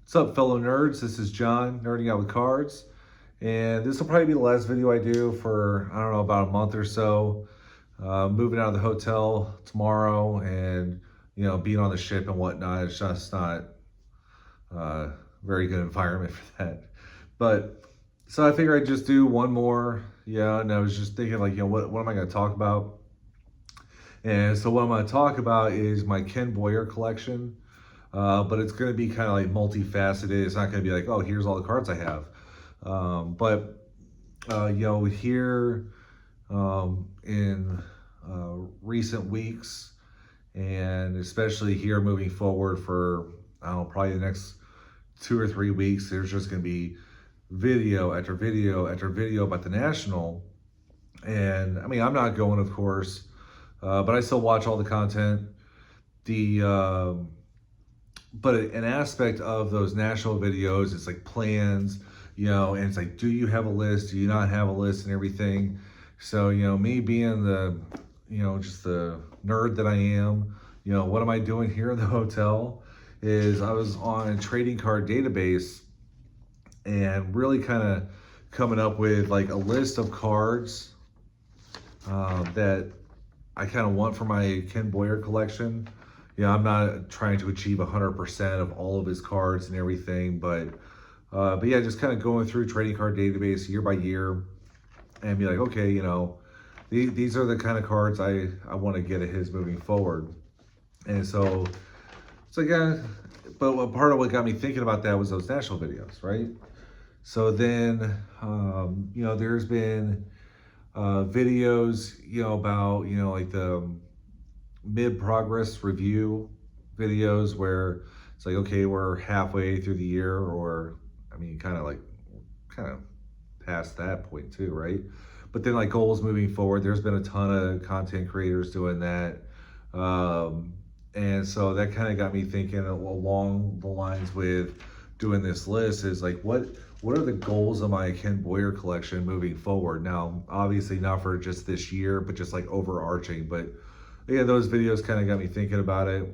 What's up, fellow nerds? This is John, nerding out with cards, and this will probably be the last video I do for, I don't know, about a month or so. Moving out of the hotel tomorrow, and being on the ship and whatnot. It's just not a very good environment for that. But so I figured I'd just do one more. Yeah, and I was just thinking, like, what am I going to talk about? And so what I'm going to talk about is my Ken Boyer collection. But it's going to be kind of like multifaceted. It's not going to be like, oh, here's all the cards I have. Here in recent weeks, and especially here moving forward for, I don't know, probably the next 2 or 3 weeks, there's just going to be video after video after video about the National. And I mean, I'm not going, of course, but I still watch all the content. But an aspect of those national videos is like plans, and it's like, do you have a list? Do you not have a list and everything? So, me being the, just the nerd that I am, what am I doing here in the hotel is I was on a trading card database and really kind of coming up with like a list of cards that I kind of want for my Ken Boyer collection. I'm not trying to achieve 100% of all of his cards and everything, but yeah, just kind of going through trading card database year by year and be like, okay, these are the kind of cards I want to get of his moving forward. And so it's like, yeah, but part of what got me thinking about that was those national videos, right? So then, there's been videos, about, like the mid-progress review videos where it's like, okay, we're halfway through the year, or I mean, kind of past that point too, right? But then like goals moving forward, there's been a ton of content creators doing that. And so that kind of got me thinking along the lines with doing this list is like, what are the goals of my Ken Boyer collection moving forward? Now, obviously not for just this year, but just like overarching. But yeah, those videos kind of got me thinking about it.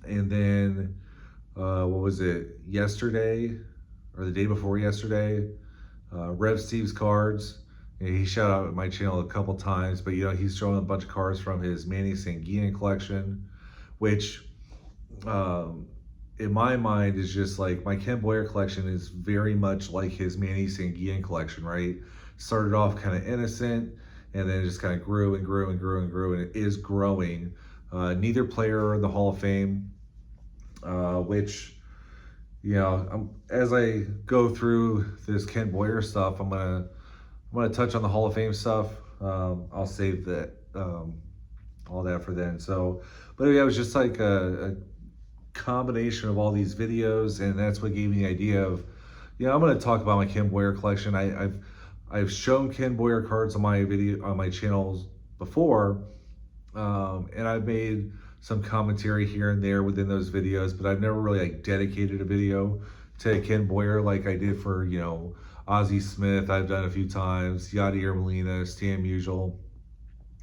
And then, what was it, yesterday or the day before yesterday, Rev Steve's cards. He shouted out my channel a couple times, but he's showing a bunch of cards from his Manny collection, which in my mind is just like my Ken Boyer collection is very much like his Manny collection, right? Started off kind of innocent, and then it just kind of grew and grew and grew and grew, and it is growing. Neither player in the Hall of Fame, which, as I go through this Ken Boyer stuff, I'm gonna touch on the Hall of Fame stuff. I'll save that, all that for then. So, but yeah, it was just like a combination of all these videos, and that's what gave me the idea of, I'm gonna talk about my Ken Boyer collection. I've shown Ken Boyer cards on my channels before, and I've made some commentary here and there within those videos, but I've never really like dedicated a video to Ken Boyer like I did for Ozzie Smith. I've done a few times, Yadier Molina, Stan Musial,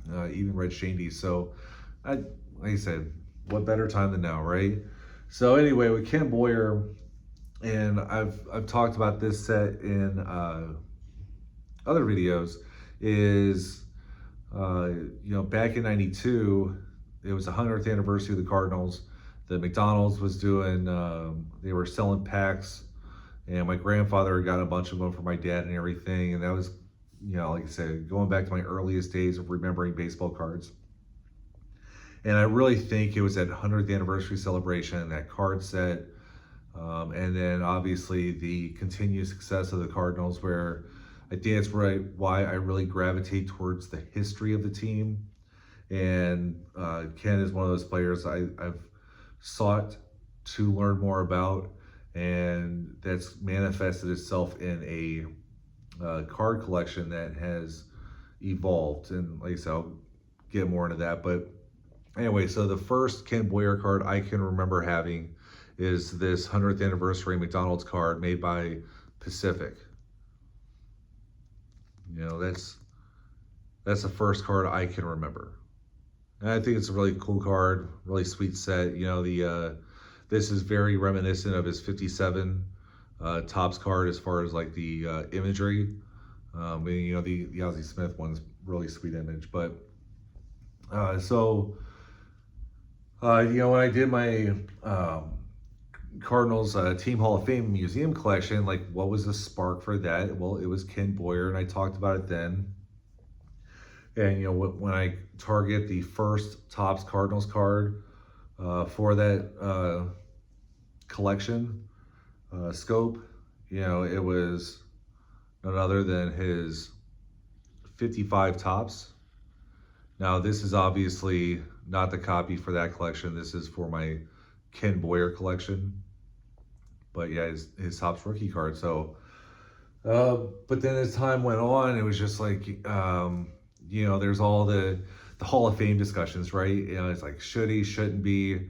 even Red Shandy. So, like I said, what better time than now, right? So anyway, with Ken Boyer, and I've talked about this set in other videos, is back in '92, it was the 100th anniversary of the Cardinals. The McDonald's was doing, they were selling packs, and my grandfather got a bunch of them for my dad and everything. And that was, like I said, going back to my earliest days of remembering baseball cards. And I really think it was that 100th anniversary celebration, that card set, and then obviously the continued success of the Cardinals, where I think that's why I really gravitate towards the history of the team. And Ken is one of those players I've sought to learn more about, and that's manifested itself in a card collection that has evolved. And like I said, I'll get more into that. But anyway, so the first Ken Boyer card I can remember having is this 100th anniversary McDonald's card made by Pacific. That's the first card I can remember. And I think it's a really cool card, really sweet set. This is very reminiscent of his 57 Topps card as far as like the imagery. You know, the Ozzie Smith one's really sweet image. But you know, when I did my Cardinals Team Hall of Fame museum collection, like what was the spark for that? Well, it was Ken Boyer, and I talked about it then. And you know, when I target the first Topps Cardinals card for that collection scope, you know, it was none other than his 55 Topps. Now, this is obviously not the copy for that collection. This is for my Ken Boyer collection. But yeah, his Topps rookie card. So, but then as time went on, it was just like, you know, there's all the Hall of Fame discussions, right? You know, it's like, should he, shouldn't be,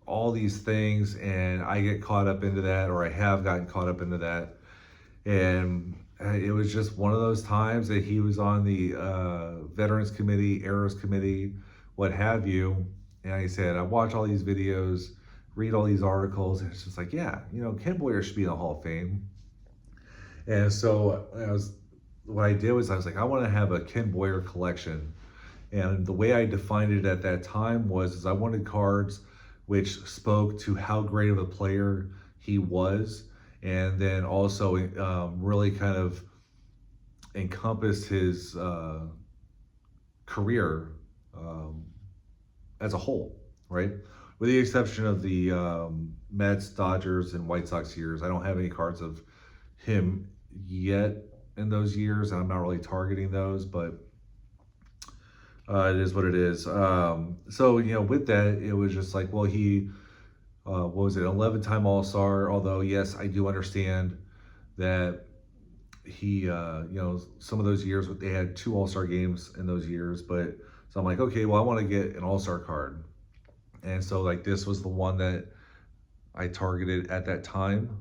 all these things. And I get caught up into that, or I have gotten caught up into that. And it was just one of those times that he was on the Veterans Committee, Errors Committee, what have you. And I said, I watch all these videos, read all these articles, and it's just like, yeah, you know, Ken Boyer should be in the Hall of Fame. And so what I did was I was like, I want to have a Ken Boyer collection. And the way I defined it at that time was I wanted cards which spoke to how great of a player he was, and then also really kind of encompassed his career as a whole, right? With the exception of the Mets, Dodgers, and White Sox years. I don't have any cards of him yet in those years, and I'm not really targeting those, but it is what it is. So, you know, with that, it was just like, well, he, what was it, 11-time All-Star, although, yes, I do understand that he, you know, some of those years, they had 2 All-Star games in those years, but, so I'm like, okay, well, I want to get an All-Star card. And so, like, this was the one that I targeted at that time.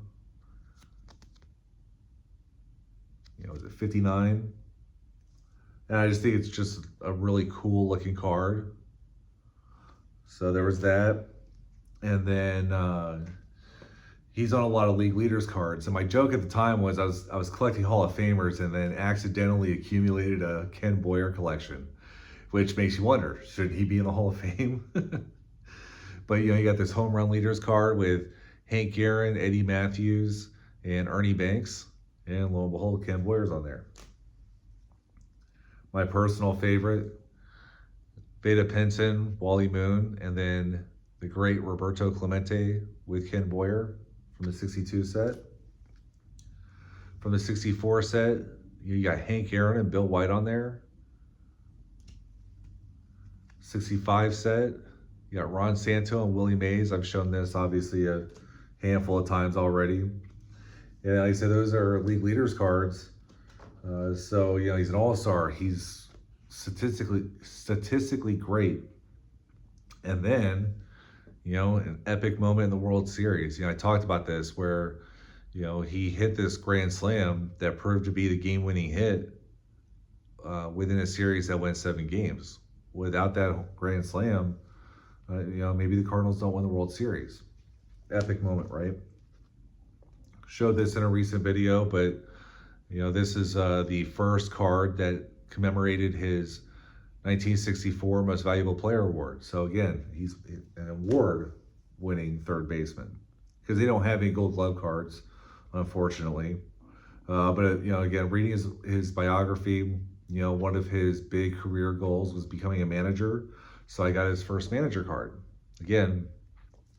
You know, was it 59? And I just think it's just a really cool looking card. So there was that. And then he's on a lot of league leaders cards. And my joke at the time was I was collecting Hall of Famers and then accidentally accumulated a Ken Boyer collection, which makes you wonder, should he be in the Hall of Fame? But, you know, you got this home run leaders card with Hank Aaron, Eddie Matthews, and Ernie Banks. And lo and behold, Ken Boyer's on there. My personal favorite, Veda Pinson, Wally Moon, and then the great Roberto Clemente with Ken Boyer from the 62 set. From the 64 set, you got Hank Aaron and Bill White on there. 65 set, you got Ron Santo and Willie Mays. I've shown this obviously a handful of times already. And like I said, those are league leaders cards. So, you know, he's an all-star. He's statistically great. And then, you know, an epic moment in the World Series. You know, I talked about this where, you know, he hit this grand slam that proved to be the game-winning hit within a series that went 7 games. Without that grand slam, you know, maybe the Cardinals don't win the World Series. Epic moment, right? Showed this in a recent video, but you know, this is the first card that commemorated his 1964 Most Valuable Player Award. So again, he's an award-winning third baseman because they don't have any Gold Glove cards, unfortunately. But you know, again, reading his biography, you know, one of his big career goals was becoming a manager. So I got his first manager card. Again,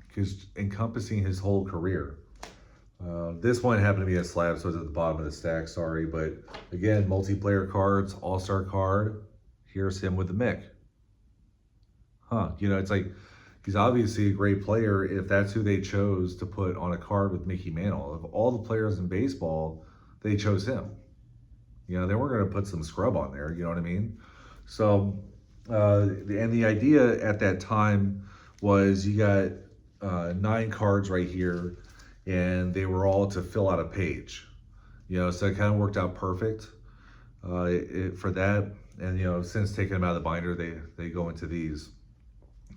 because encompassing his whole career. This one happened to be a slab, so it's at the bottom of the stack, sorry. But again, multiplayer cards, all-star card. Here's him with the Mick. Huh, you know, it's like, he's obviously a great player if that's who they chose to put on a card with Mickey Mantle. Of all the players in baseball, they chose him. You know, they weren't going to put some scrub on there, you know what I mean? So, and the idea at that time was you got 9 cards right here, and they were all to fill out a page, you know, so it kind of worked out perfect for that. And, you know, since taking them out of the binder, they go into these.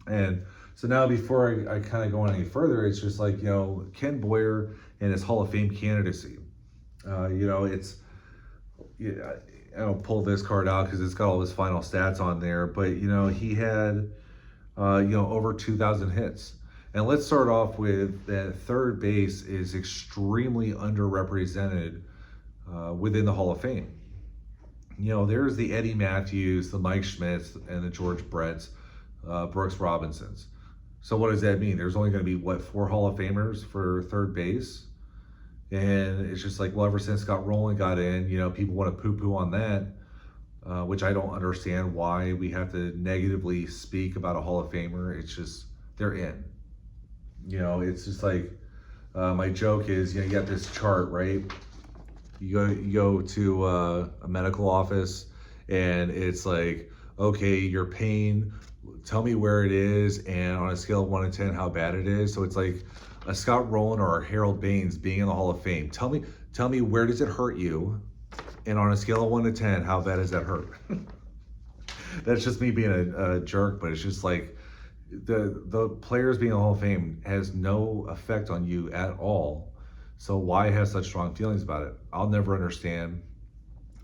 And So now, before I kind of go on any further, it's just like, Ken Boyer and his Hall of Fame candidacy. It's, yeah, I don't pull this card out because it's got all his final stats on there, but, he had, over 2,000 hits. And let's start off with that third base is extremely underrepresented within the Hall of Fame. There's the Eddie Matthews, the Mike Schmidts, and the George Bretts, Brooks Robinsons. So what does that mean? There's only going to be, 4 Hall of Famers for third base? And it's just like, well, ever since Scott Rowland got in, people want to poo-poo on that, which I don't understand why we have to negatively speak about a Hall of Famer. It's just, they're in. It's just like, my joke is, you got this chart, right? You go to a medical office and it's like, okay, your pain, tell me where it is, and on a scale of 1 to 10, how bad it is. So it's like a Scott Rowland or a Harold Baines being in the Hall of Fame. Tell me where does it hurt you, and on a scale of 1 to 10, how bad does that hurt? That's just me being a jerk, but it's just like the players being in the Hall of Fame has no effect on you at all. So why have such strong feelings about it? I'll never understand.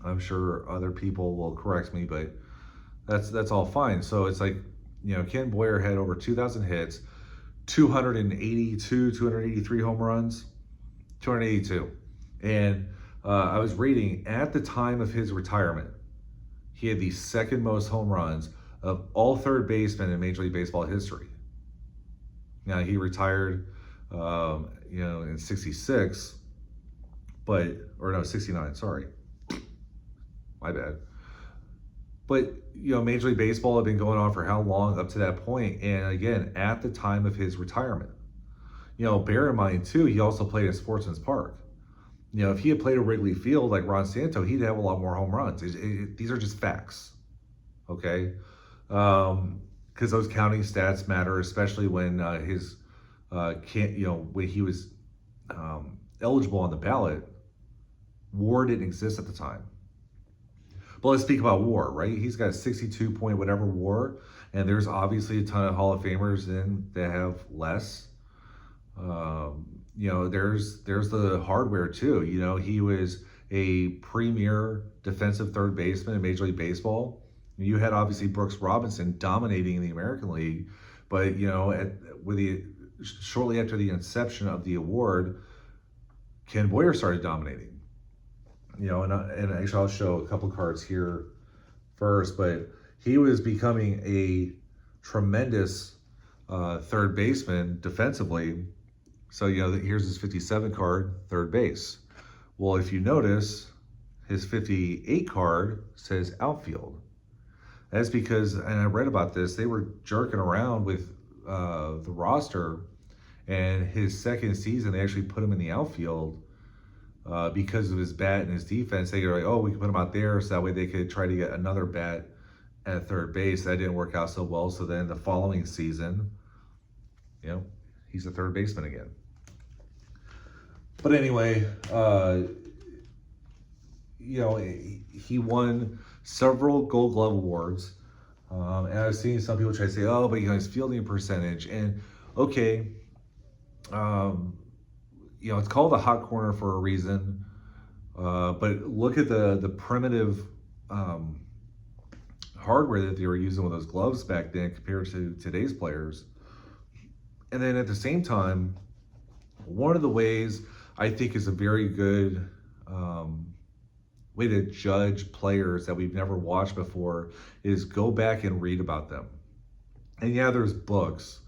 I'm sure other people will correct me, but that's all fine. So it's like, Ken Boyer had over 2,000 hits, 283 home runs, 282. And I was reading, at the time of his retirement, he had the second most home runs of all third basemen in Major League Baseball history. Now, he retired, in 66, 69, sorry. My bad. But, Major League Baseball had been going on for how long up to that point? And again, at the time of his retirement. Bear in mind, too, he also played at Sportsman's Park. If he had played at Wrigley Field like Ron Santo, he'd have a lot more home runs. These are just facts, okay? Because those counting stats matter, especially when when he was eligible on the ballot. WAR didn't exist at the time. But let's speak about WAR, right? He's got a 62 point whatever WAR, and there's obviously a ton of Hall of Famers that have less. There's the hardware too. He was a premier defensive third baseman in Major League Baseball. You had obviously Brooks Robinson dominating the American League, but shortly after the inception of the award, Ken Boyer started dominating. And actually I'll show a couple cards here first, but he was becoming a tremendous third baseman defensively. So, here's his 57 card, third base. Well, if you notice, his 58 card says outfield. That's because, and I read about this, they were jerking around with the roster, and his second season, they actually put him in the outfield because of his bat and his defense. They were like, oh, we can put him out there so that way they could try to get another bat at third base. That didn't work out so well. So then the following season, he's a third baseman again. But anyway, he won several Gold Glove awards. And I've seen some people try to say, oh, but his fielding percentage. And okay, it's called the hot corner for a reason. But look at the primitive hardware that they were using with those gloves back then compared to today's players. And then at the same time, one of the ways I think is a very good way to judge players that we've never watched before is go back and read about them. And yeah, there's books,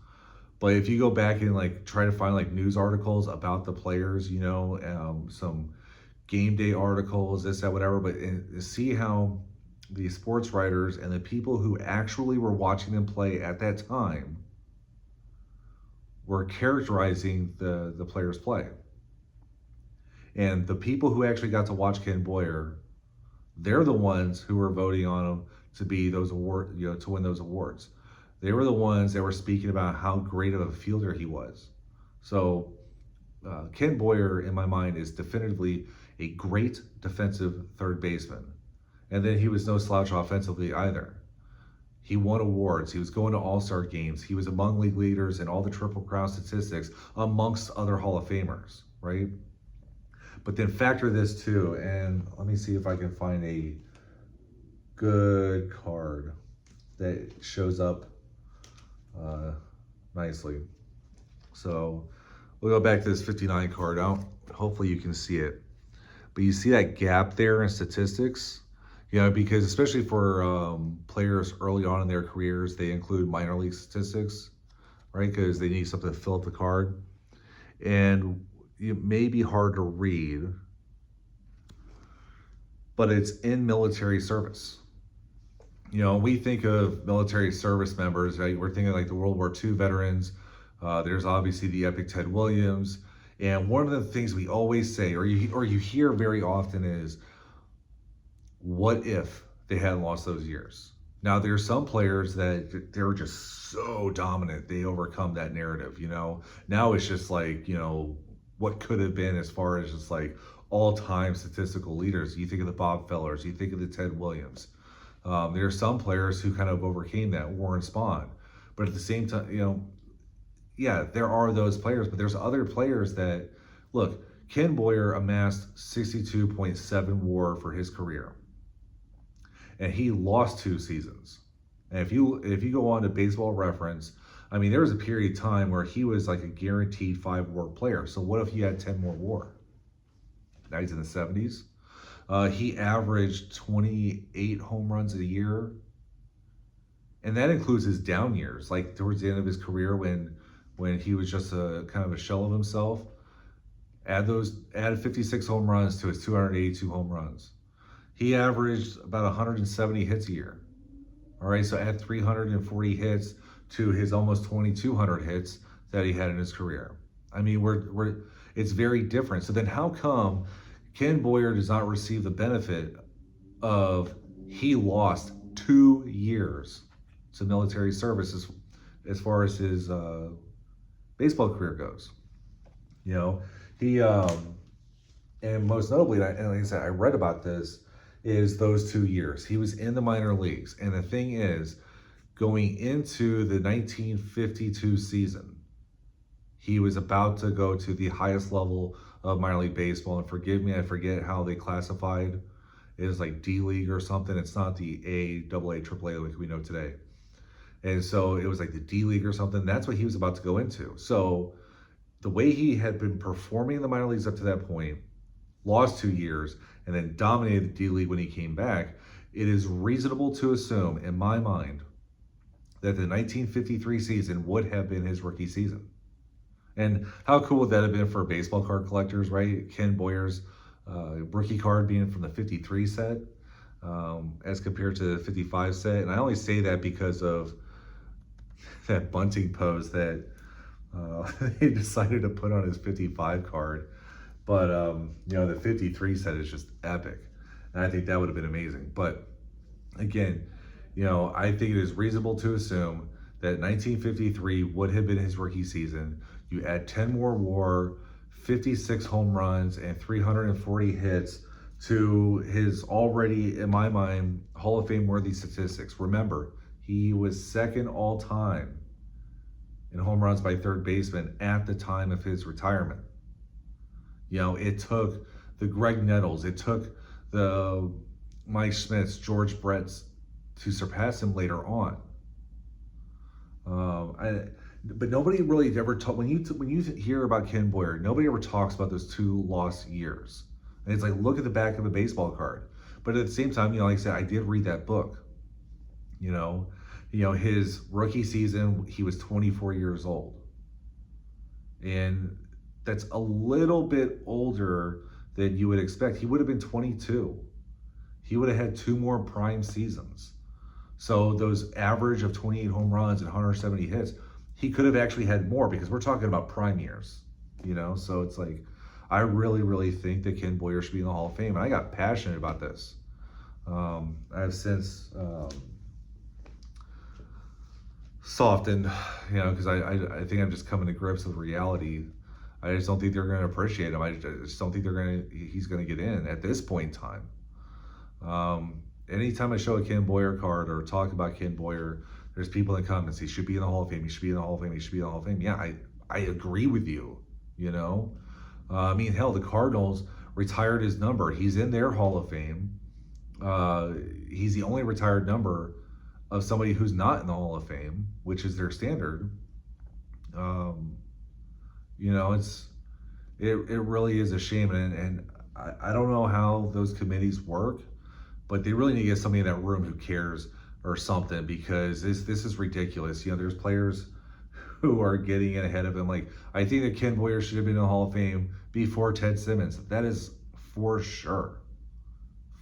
but if you go back and try to find news articles about the players, some game day articles, this, that, whatever, but see how the sports writers and the people who actually were watching them play at that time were characterizing the players' play. And the people who actually got to watch Ken Boyer, they're the ones who were voting on him to be those award, to win those awards. They were the ones that were speaking about how great of a fielder he was. So Ken Boyer, in my mind, is definitively a great defensive third baseman. And then he was no slouch offensively either. He won awards. He was going to all-star games. He was among league leaders in all the Triple Crown statistics amongst other Hall of Famers, right? But then factor this too, and let me see if I can find a good card that shows up nicely. So we'll go back to this 59 card out. Hopefully you can see it. But you see that gap there in statistics? You know, because especially for players early on in their careers, they include minor league statistics, right? Because they need something to fill up the card. And it may be hard to read, but it's in military service. You know, we think of military service members, right? We're thinking like the World War II veterans. There's obviously the epic Ted Williams. And one of the things we always say, or you hear very often is, what if they hadn't lost those years? Now, there's some players that they're just so dominant, they overcome that narrative, you know? Now it's just like, you know, what could have been as far as just like all-time statistical leaders. You think of the Bob Fellers, you think of the Ted Williams. There are some players who kind of overcame that, Warren Spahn. But at the same time, you know, yeah, there are those players, but there's other players that, look, Ken Boyer amassed 62.7 WAR for his career. And he lost 2 seasons. And if you go on to Baseball Reference, I mean, there was a period of time where he was like a guaranteed 5 WAR player. So what if he had 10 more WAR? Now he's in the 70s. He averaged 28 home runs a year. And that includes his down years, like towards the end of his career when he was just a kind of a shell of himself. Add 56 home runs to his 282 home runs. He averaged about 170 hits a year. All right, so add 340 hits to his almost 2,200 hits that he had in his career. I mean, it's very different. So then how come Ken Boyer does not receive the benefit of he lost 2 years to military service as far as his baseball career goes? You know, he, and most notably, and like I said, I read about this, is those 2 years. He was in the minor leagues. And the thing is, going into the 1952 season, he was about to go to the highest level of minor league baseball. And forgive me, I forget how they classified. It is like D League or something. It's not the A, AA, AAA like we know today. And so it was like the D League or something. That's what he was about to go into. So the way he had been performing in the minor leagues up to that point, lost 2 years, and then dominated the D League when he came back, it is reasonable to assume, in my mind, that the 1953 season would have been his rookie season. And how cool would that have been for baseball card collectors, right? Ken Boyer's rookie card being from the 53 set as compared to the 55 set. And I only say that because of that bunting pose that he decided to put on his 55 card. But, you know, the 53 set is just epic. And I think that would have been amazing. But again, you know, I think it is reasonable to assume that 1953 would have been his rookie season. You add 10 more WAR, 56 home runs, and 340 hits to his already, in my mind, Hall of Fame worthy statistics. Remember, he was second all time in home runs by third baseman at the time of his retirement. You know, it took the Greg Nettles, it took the Mike Schmidts, George Bretts to surpass him later on. But nobody really ever when you hear about Ken Boyer, nobody ever talks about those 2 lost years. And it's like, look at the back of a baseball card. But at the same time, you know, like I said, I did read that book. You know, his rookie season, he was 24 years old. And that's a little bit older than you would expect. He would have been 22. He would have had 2 more prime seasons. So those average of 28 home runs and 170 hits, he could have actually had more because we're talking about prime years, you know? So it's like, I really, really think that Ken Boyer should be in the Hall of Fame. And I got passionate about this. I've since softened, you know, because I think I'm just coming to grips with reality. I just don't think they're going to appreciate him. I just don't think he's going to get in at this point in time. anytime I show a Ken Boyer card or talk about Ken Boyer, there's people in the comments, he should be in the Hall of Fame, he should be in the Hall of Fame, he should be in the Hall of Fame. Yeah, I agree with you, you know? I mean, hell, the Cardinals retired his number. He's in their Hall of Fame. He's the only retired number of somebody who's not in the Hall of Fame, which is their standard. You know, it really is a shame, and I don't know how those committees work, but they really need to get somebody in that room who cares or something, because this is ridiculous. You know, there's players who are getting in ahead of him. Like, I think that Ken Boyer should have been in the Hall of Fame before Ted Simmons. That is for sure.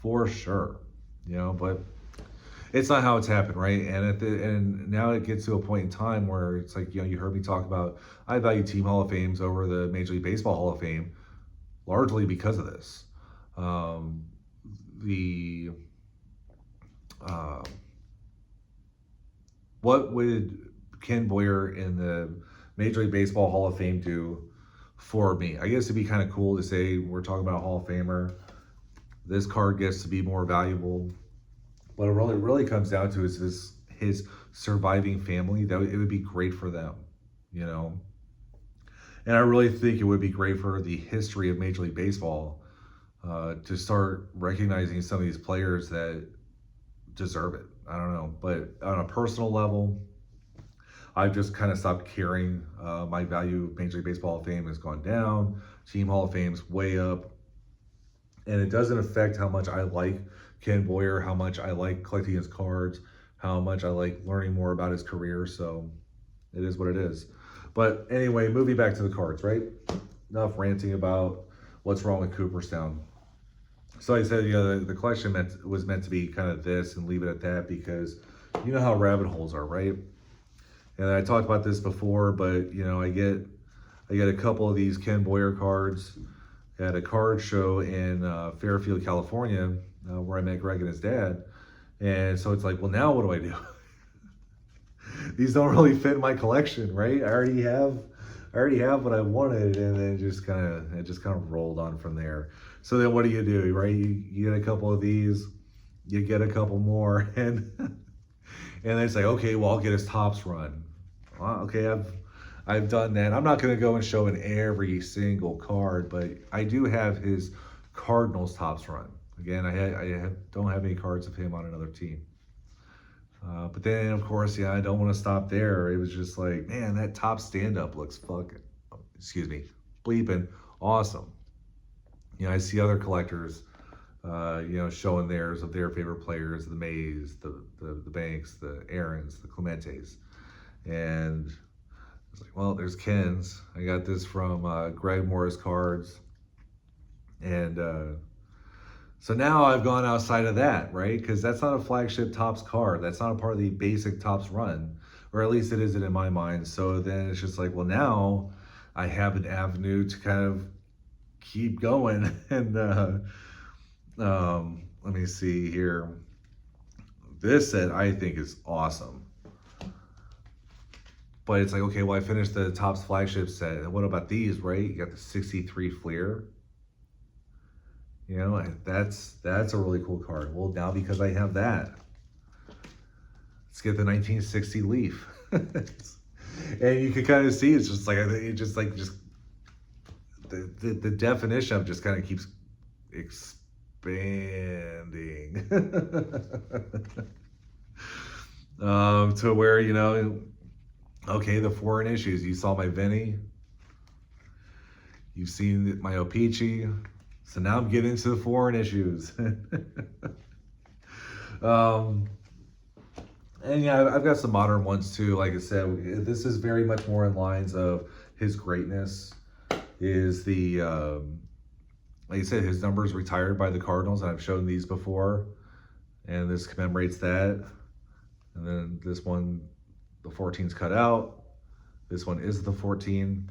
For sure. You know, but it's not how it's happened, right? And now it gets to a point in time where it's like, you know, you heard me talk about, I value team Hall of Fames over the Major League Baseball Hall of Fame, largely because of this. What would Ken Boyer in the Major League Baseball Hall of Fame do for me? I guess it'd be kind of cool to say we're talking about a Hall of Famer. This card gets to be more valuable. What it really comes down to is his surviving family. That it would be great for them, you know. And I really think it would be great for the history of Major League Baseball to start recognizing some of these players that deserve it. I don't know, but on a personal level, I've just kind of stopped caring. My value of Major League Baseball Hall of Fame has gone down. Team Hall of Fame's way up. And it doesn't affect how much I like Ken Boyer, how much I like collecting his cards, how much I like learning more about his career. So it is what it is. But anyway, moving back to the cards, right? Enough ranting about what's wrong with Cooperstown. So I said, you know, the collection was meant to be kind of this and leave it at that, because you know how rabbit holes are, right? And I talked about this before, but you know, I get a couple of these Ken Boyer cards at a card show in Fairfield, California, where I met Greg and his dad. And so it's like, well, now what do I do? These don't really fit in my collection, right? I already have what I wanted, and then it just kind of rolled on from there. So then what do, right? You get a couple of these, you get a couple more, and then it's like, okay, well, I'll get his Topps run. Well, okay, I've done that. I'm not going to go and show in every single card, but I do have his Cardinals Topps run. Again, I don't have any cards of him on another team. But then, of course, yeah, I don't want to stop there. It was just like, man, that top stand-up looks bleeping awesome. You know, I see other collectors, you know, showing theirs of their favorite players, the Mays, the Banks, the Aarons, the Clementes. And it's like, well, there's Ken's. I got this from Greg Morris Cards. And so now I've gone outside of that, right? Because that's not a flagship Topps card. That's not a part of the basic Topps run, or at least it isn't in my mind. So then it's just like, well, now I have an avenue to kind of keep going. And let me see here. This set I think is awesome. But it's like, okay, well, I finished the Topps flagship set. And what about these, right? You got the 63 Fleer. You know, and that's a really cool card. Well, now because I have that, let's get the 1960 Leaf. And you can kind of see it's just like the definition of just kind of keeps expanding to where, you know, okay, the foreign issues. You saw my Vinny. You've seen my Opeachy. So now I'm getting into the foreign issues. And yeah, I've got some modern ones too. Like I said, this is very much more in lines of his greatness. Is the, like I said, his numbers retired by the Cardinals, and I've shown these before. And this commemorates that. And then this one, the 14's cut out. This one is the 14.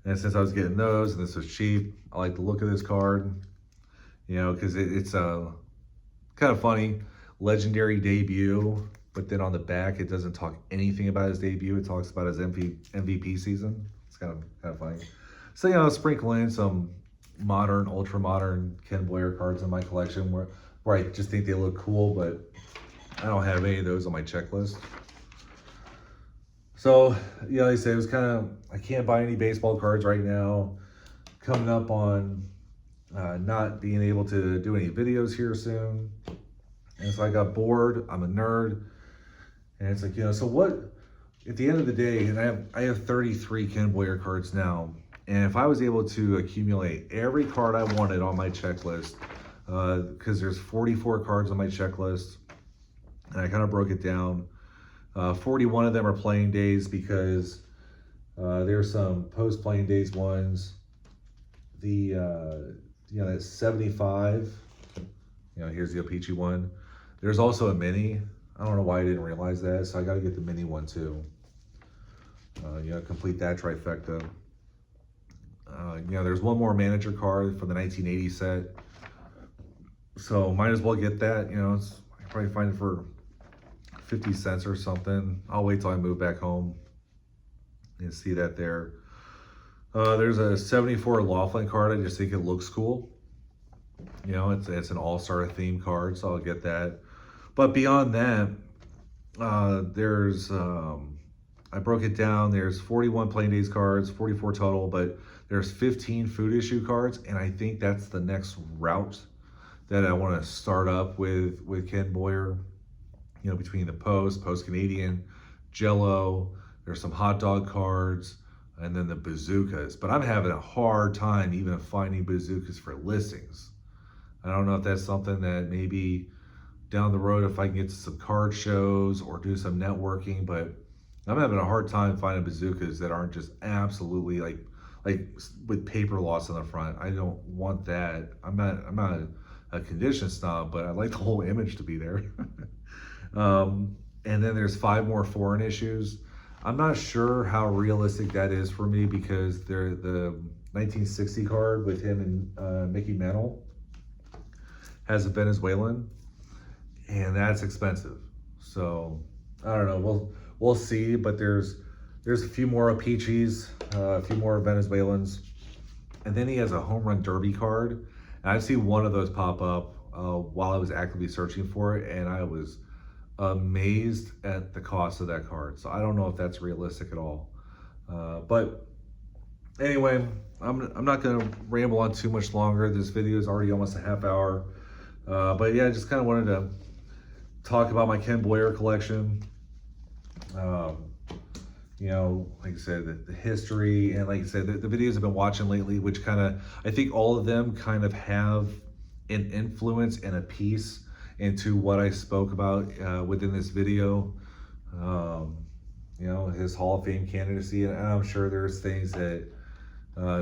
And since I was getting those, and this was cheap, I like the look of this card, you know, because it's a kind of funny, legendary debut, but then on the back, it doesn't talk anything about his debut. It talks about his MVP season. It's kind of funny. So, you know, sprinkle in some modern, ultra modern Ken Boyer cards in my collection, where or I just think they look cool, but I don't have any of those on my checklist. So, yeah, like I said, it was kind of, I can't buy any baseball cards right now. Coming up on not being able to do any videos here soon. And so I got bored. I'm a nerd. And it's like, so what, at the end of the day, and I have 33 Ken Boyer cards now. And if I was able to accumulate every card I wanted on my checklist, because there's 44 cards on my checklist, and I kind of broke it down. 41 of them are playing days because there's some post-playing days ones. That's 75. Here's the O-Pee-Chee one. There's also a mini. I don't know why I didn't realize that, so I got to get the mini one too. Complete that trifecta. There's one more manager card from the 1980 set, so might as well get that. I can probably find it for 50 cents or something. I'll wait till I move back home and see that there. There's a 74 Laughlin card. I just think it looks cool. It's an all-star theme card, so I'll get that. But beyond that, there's I broke it down. There's 41 playing days cards, 44 total, but there's 15 food issue cards, and I think that's the next route that I want to start up with Ken Boyer. Between the Post Canadian, Jello, there's some hot dog cards, and then the bazookas. But I'm having a hard time even finding bazookas for listings. I don't know if that's something that maybe down the road, if I can get to some card shows or do some networking, but I'm having a hard time finding bazookas that aren't just absolutely like with paper loss on the front. I don't want that. I'm not a condition snob, but I like the whole image to be there. And then there's 5 more foreign issues. I'm not sure how realistic that is for me because they're the 1960 card with him and Mickey Mantle has a Venezuelan, and that's expensive. So I don't know. We'll see. But there's a few more O-Pee-Chees, a few more Venezuelans, and then he has a home run derby card. And I've seen one of those pop up while I was actively searching for it, and I was amazed at the cost of that card. So I don't know if that's realistic at all. But anyway, I'm not going to ramble on too much longer. This video is already almost a half hour. But yeah, I just kind of wanted to talk about my Ken Boyer collection. Like I said, the history, and like I said, the videos I've been watching lately, which kind of, I think all of them kind of have an influence and a piece into what I spoke about within this video. His Hall of Fame candidacy, and I'm sure there's things that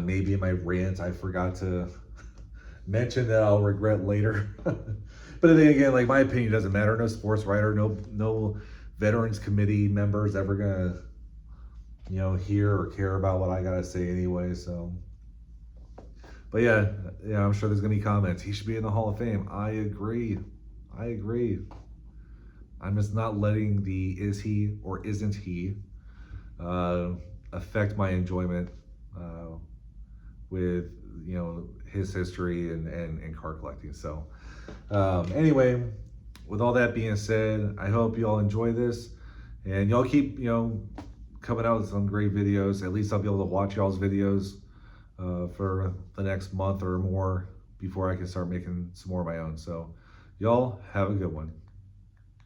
maybe in my rant I forgot to mention that I'll regret later. But then again, like, my opinion doesn't matter. No sports writer, no Veterans Committee members ever gonna hear or care about what I gotta say anyway. So, but yeah, I'm sure there's gonna be comments. He should be in the Hall of Fame. I agree. I'm just not letting the is he or isn't he affect my enjoyment with his history and card collecting. So anyway, with all that being said, I hope you all enjoy this, and y'all keep coming out with some great videos. At least I'll be able to watch y'all's videos for the next month or more before I can start making some more of my own. So y'all have a good one.